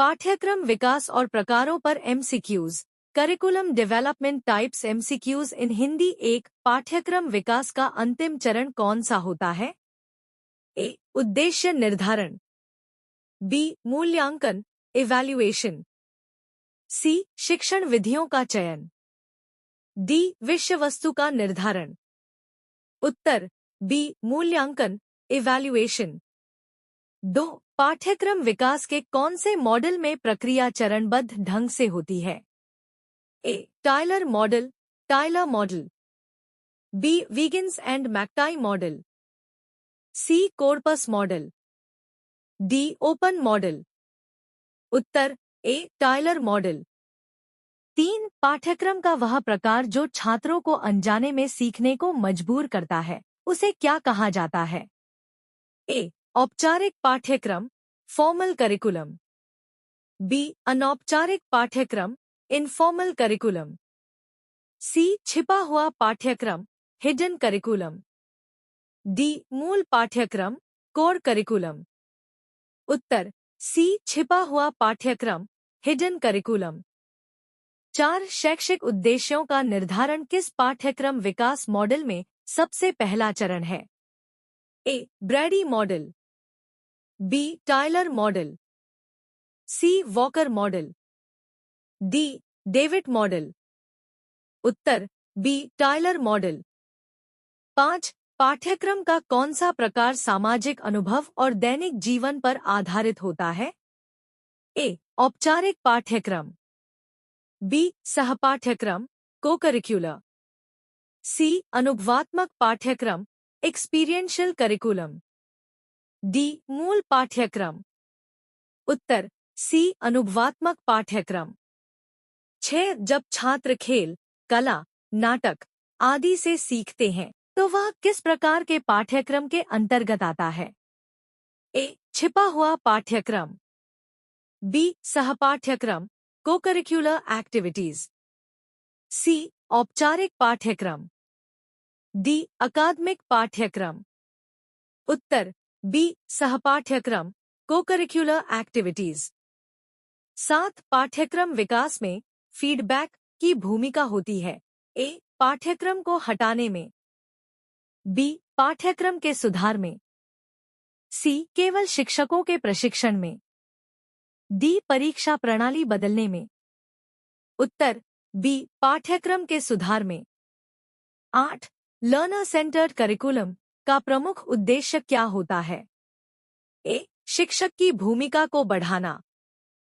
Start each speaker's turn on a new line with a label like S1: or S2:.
S1: पाठ्यक्रम विकास और प्रकारों पर MCQs. Curriculum development types MCQs in Hindi. एक, पाठ्यक्रम विकास का अंतिम चरण कौन सा होता है? ए, उद्देश्य निर्धारण। बी, मूल्यांकन इवैल्यूएशन। सी, शिक्षण विधियों का चयन। डी, विषय वस्तु का निर्धारण। उत्तर बी, मूल्यांकन इवैल्यूएशन। 2. पाठ्यक्रम विकास के कौन से मॉडल में प्रक्रिया चरणबद्ध ढंग से होती है? A, Tyler model Tyler model. B, Wiggins and McTighe model. C, corpus model. D, open model. उत्तर ए, टायलर मॉडल। 3. पाठ्यक्रम का वह प्रकार जो छात्रों को अनजाने में सीखने को मजबूर करता है, उसे क्या कहा जाता है? ए, औपचारिक पाठ्यक्रम फॉर्मल करिकुलम। बी, अनौपचारिक पाठ्यक्रम इनफॉर्मल करिकुलम। सी, छिपा हुआ पाठ्यक्रम हिडन करिकुलम। डी, मूल पाठ्यक्रम कोर करिकुलम। उत्तर सी, छिपा हुआ पाठ्यक्रम हिडन करिकुलम। 4. शैक्षिक उद्देश्यों का निर्धारण किस पाठ्यक्रम विकास मॉडल में सबसे पहला चरण है? A, Brady model. B, Tyler model. C, Walker model. D, David model. उत्तर बी, टायलर मॉडल। 5. पाठ्यक्रम का कौन सा प्रकार सामाजिक अनुभव और दैनिक जीवन पर आधारित होता है? ए, औपचारिक पाठ्यक्रम। बी, सहपाठ्यक्रम को-करिक्युलर। सी, अनुभवात्मक पाठ्यक्रम एक्सपीरियंशियल करिकुलम। डी, मूल पाठ्यक्रम। उत्तर सी, अनुभवात्मक पाठ्यक्रम। 6. जब छात्र खेल, कला, नाटक आदि से सीखते हैं तो वह किस प्रकार के पाठ्यक्रम के अंतर्गत आता है? ए, छिपा हुआ पाठ्यक्रम। B, सहपाठ्यक्रम को-करिक्युलर activities. सी, औपचारिक पाठ्यक्रम। डी, अकादमिक पाठ्यक्रम। उत्तर बी, सहपाठ्यक्रम को-करिक्युलर एक्टिविटीज। 7. पाठ्यक्रम विकास में फीडबैक की भूमिका होती है। ए, पाठ्यक्रम को हटाने में। बी, पाठ्यक्रम के सुधार में। सी, केवल शिक्षकों के प्रशिक्षण में। डी, परीक्षा प्रणाली बदलने में। उत्तर बी, पाठ्यक्रम के सुधार में। 8. लर्नर सेंटर्ड करिकुलम का प्रमुख उद्देश्य क्या होता है? ए, शिक्षक की भूमिका को बढ़ाना।